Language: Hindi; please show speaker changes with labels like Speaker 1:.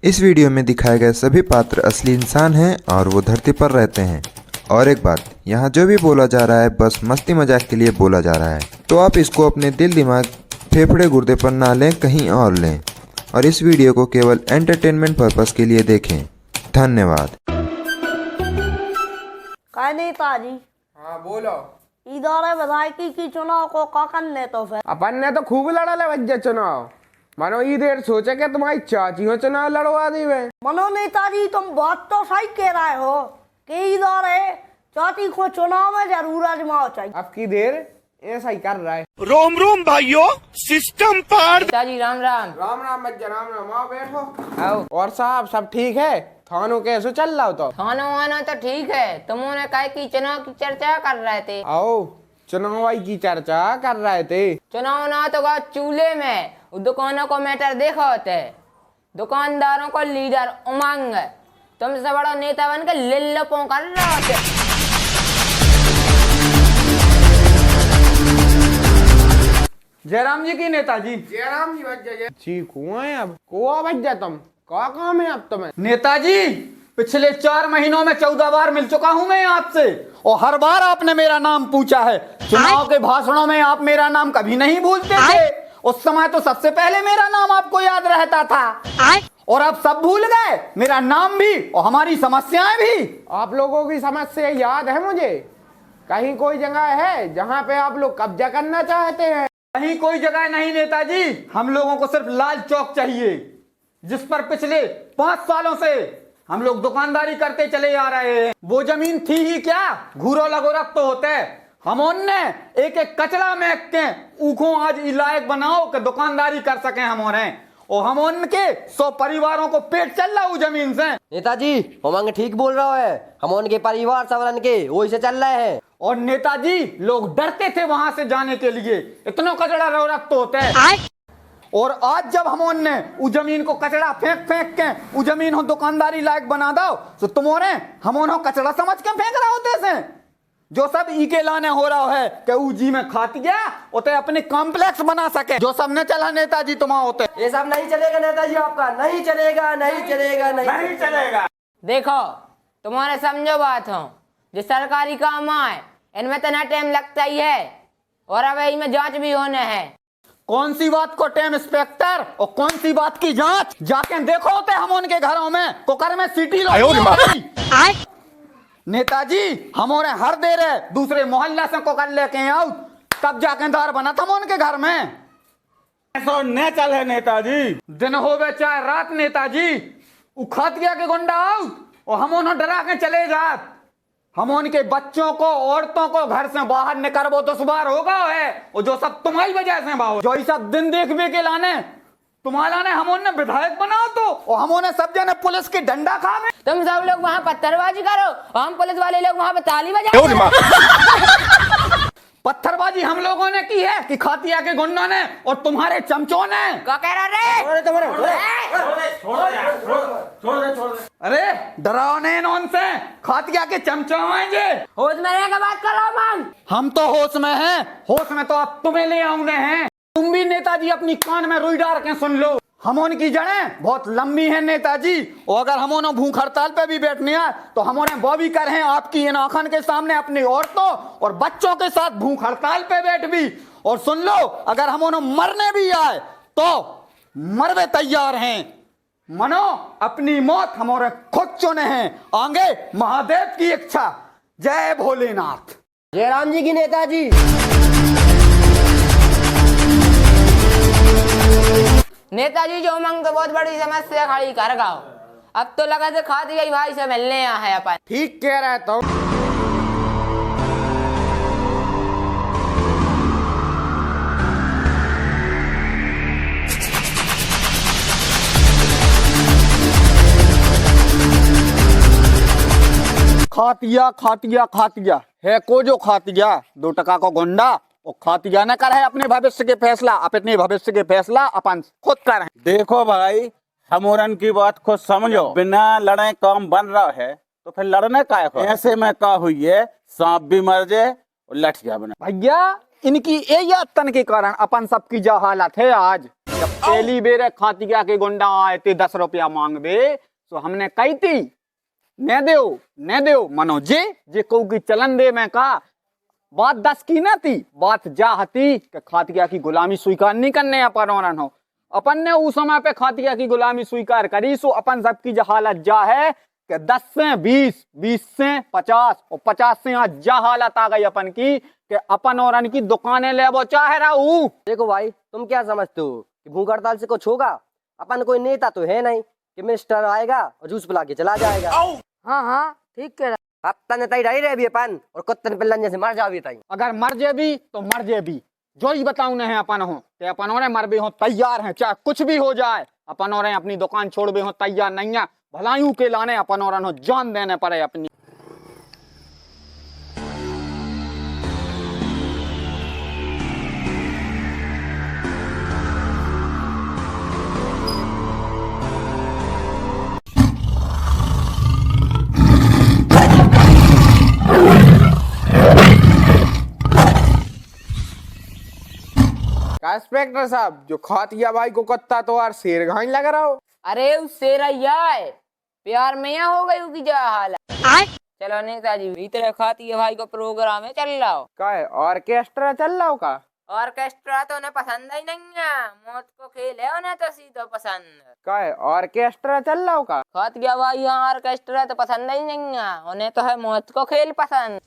Speaker 1: इस वीडियो में दिखाए गए सभी पात्र असली इंसान हैं और वो धरती पर रहते हैं। और एक बात, यहाँ जो भी बोला जा रहा है बस मस्ती मजाक के लिए बोला जा रहा है, तो आप इसको अपने दिल दिमाग फेफड़े गुर्दे पर ना लें, कहीं और लें और इस वीडियो को केवल एंटरटेनमेंट पर्पस के लिए देखें। धन्यवाद।
Speaker 2: काय नेताजी?
Speaker 3: हाँ बोलो।
Speaker 2: इधर है विधायकी की चुनाव को का करने तो फिर
Speaker 3: अपन ने तो खूब लड़ा ले भैया चुनाव। मानो ये देर सोचे कि तुम्हारी चाची हो चुनाव लड़वा दी वे।
Speaker 2: मनो नेताजी, तुम बात तो सही कह रहे हो कि इधर है चाची को चुनाव में जरूर आजमाओ चाहिए।
Speaker 3: अब की देर ऐसा ही कर रहा है।
Speaker 4: रोम रोम भाइयों, सिस्टम पार।
Speaker 5: पिताजी राम राम।
Speaker 3: राम राम भैया राम राम। आओ बैठो। आओ। और साहब सब ठीक है? थानों कैसे चल रहा हो? तो
Speaker 5: खाना वाना तो ठीक है। तुमने कहा कि चुनाव की चर्चा कर रहे थे।
Speaker 3: आओ, चुनाव की चर्चा कर रहे थे।
Speaker 5: चुनाव ना तो का चूल्हे में दुकानों को मैटर देखा होते, दुकानदारों को लीडर उमंग, तुमसे बड़ा नेता बन के लिल्लपों कर रहे होते।
Speaker 6: जयराम जी की नेताजी।
Speaker 3: जयराम जी भैया जी कुआं है। अब कुआ भैया तुम क्या काम है अब तुम्हें?
Speaker 6: नेताजी, पिछले 4 महीनों में 14 बार मिल चुका हूं मैं आपसे और हर बार आपने मेरा नाम पूछा है। चुनाव के भाषणों में आप मेरा नाम कभी नहीं भूलते थे। उस समय तो सबसे पहले मेरा नाम आपको याद रहता था और अब सब भूल गए, मेरा नाम भी और हमारी समस्याएं भी।
Speaker 3: आप लोगों की समस्या याद है मुझे। कहीं कोई जगह है जहाँ पे आप लोग कब्जा करना चाहते हैं?
Speaker 6: कहीं कोई जगह नहीं नेताजी, हम लोगों को सिर्फ लाल चौक चाहिए, जिस पर पिछले 5 सालों से हम लोग दुकानदारी करते चले आ रहे हैं। वो जमीन थी ही क्या, घूरो लगोरक तो होते। हम उनने एक एक कचरा में के ऊखों आज लायक बनाओ कि दुकानदारी कर सके हम और हम उनके 100 परिवारों को पेट चल रहा हूँ जमीन से।
Speaker 7: नेताजी उमंग ठीक बोल रहा है, हम उनके परिवार सबरन के वही से चल रहे हैं।
Speaker 6: और नेताजी, लोग डरते थे वहां से जाने के लिए, इतना कचरा रख तो होता है। और आज जब हम उनने उस जमीन को कचरा फेंक फेंक के उस जमीन को दुकानदारी लायक बना दो, तो तुम्हारे हम उन्हें कचरा समझ के फेंक रहे होते से। जो सब ई के लाने हो रहा है कि उजी में खात गया उते अपने कॉम्प्लेक्स बना सके, जो सब ने चला नेताजी तुम्हारा होते।
Speaker 7: ये सब नहीं चलेगा नेताजी, आपका नहीं चलेगा, नहीं चलेगा, नहीं चलेगा।
Speaker 5: देखो, तुम्हारे समझो बात हो, जो सरकारी काम आए इनमें तो ना टाइम लगता ही है और अब इनमें जांच भी होने है।
Speaker 6: कौन सी बात को टाइम इंस्पेक्टर और कौन सी बात की जांच? जाके देखो होते हम उनके घरों में कुकर में सीटी लो। नेताजी, हम हर देर है दूसरे मोहल्ला से कुकर लेके आओ, तब जाके दार बना था उनके घर में।
Speaker 4: ऐसा न चल है नेताजी।
Speaker 6: दिन हो गए चाहे रात नेताजी, उखातिया के गुंडा आओ और हम उन्हें डरा के चले जात। हम उनके बच्चों को, औरतों को घर से बाहर निकलबो तो सुबार होगा है, और जो सब तुम्हारी वजह से बाहर, जो सब दिन देखने के लाने तुम्हारा ने हम उन्हें विधायक बनाओ तो, और हम उन्हें सब जने पुलिस की डंडा खावे।
Speaker 5: तुम सब लोग वहाँ पत्थरबाजी करो और हम पुलिस वाले लोग वहाँ पे ताली बजाओ।
Speaker 6: पत्थरबाजी हम लोगों ने की है कि खातिया के गुंडों ने और तुम्हारे चमचों ने।
Speaker 5: क्या कह रहे?
Speaker 6: अरे डराओ नहीं उनसे, खातिया के चमचों आएंगे।
Speaker 5: होश में रह के बात करो मन।
Speaker 6: हम तो होश में हैं, होश में तो अब तुम्हें ले आउने हैं। तुम भी नेताजी अपनी कान में रुई डाल के सुन लो, हम उनकी जड़ें बहुत लंबी हैं नेताजी, और अगर हम उन्हें भूख हड़ताल पे भी बैठनी है तो हम उन्हें वो भी करें आपकी इन आंखों के सामने, अपनी औरतों और बच्चों के साथ भूख हड़ताल पे बैठ भी। और सुन लो, अगर हम उन्हें मरने भी आए तो मरवे तैयार हैं। मनो अपनी मौत हमारे खुद चुने हैं, आगे महादेव की इच्छा। जय भोलेनाथ।
Speaker 7: जयराम जी की नेताजी।
Speaker 5: नेताजी, जो उमंग तो बहुत बड़ी समस्या खड़ी कर गाओ। अब तो लगा से खाती गई भाई से मिलने यहाँ है अपन।
Speaker 3: ठीक कह रहा है तुम।
Speaker 6: खातिया खातिया खातिया है को जो खातिया 2 टका को गुंडा और खातिया न कर है अपने भविष्य के फैसला, अपने भविष्य के फैसला अपन खुद कर।
Speaker 4: देखो भाई, हमोरन की बात खुद समझो। बिना लड़े काम बन रहा है तो फिर लड़ने का है? ऐसे में का हुई है, सांप भी मर जाए और लठिया बना।
Speaker 6: भैया इनकी यही आदतन के कारण अपन सबकी जो हालत है आज। जब पहली बेर खातिया के गुंडा आए थे 10 रुपया मांगबे, तो हमने कही थी न दो मनो जे को की चलन दे में का बात 10 की ना थी, बात जा हती कि खातिया की गुलामी स्वीकार नहीं करने अपन और हो। अपन ने उस समय पे खातिया की गुलामी स्वीकार करी, सो अपन सबकी जो हालत जा है कि 10 से 20, 20 से 50 और 50 से आज जा हालत आ गई अपन की कि अपन और की दुकानें ले वो चाहे रहू।
Speaker 7: देखो भाई, तुम क्या समझते हो कि भूख हड़ताल से कुछ होगा? अपन कोई नेता तो है नहीं कि मिनिस्टर आएगा और जूस पिला के चला जाएगा।
Speaker 2: हाँ हाँ ठीक कह रहा।
Speaker 7: अब तन तई रही रहे भी अपन और कुत्तन पिल्लन जैसे मर जावी तई।
Speaker 6: अगर मर जे भी तो मर जे भी, जो ही बताऊ है अपन हो कि अपन और मर भी हो तैयार हैं, चाहे कुछ भी हो जाए। अपन और अपनी दुकान छोड़ भी हो तैयार नहीं है, भलाइयों के लाने अपन और हो जान देने पड़े अपनी।
Speaker 3: का इंस्पेक्टर साहब, जो खातिया भाई को कत्ता तो यार शेर घाई लग रहा हो।
Speaker 5: अरे उससे रैया है, प्यार में यहाँ हो गई उसकी जा हाल। चलो नेताजी, भीतर खाती है भाई को प्रोग्राम है, चल रहा हो।
Speaker 3: का है ऑर्केस्ट्रा चल रहा हो का?
Speaker 5: ऑर्केस्ट्रा तो उन्हें पसंद ही नहीं है, मौत को खेल है उन्हें तो सीधो पसंद।
Speaker 3: का है ऑर्केस्ट्रा चल रहा हो का?
Speaker 5: खातिया भाई यहाँ ऑर्केस्ट्रा तो पसंद ही नहीं है, उन्हें तो है मौत को खेल पसंद।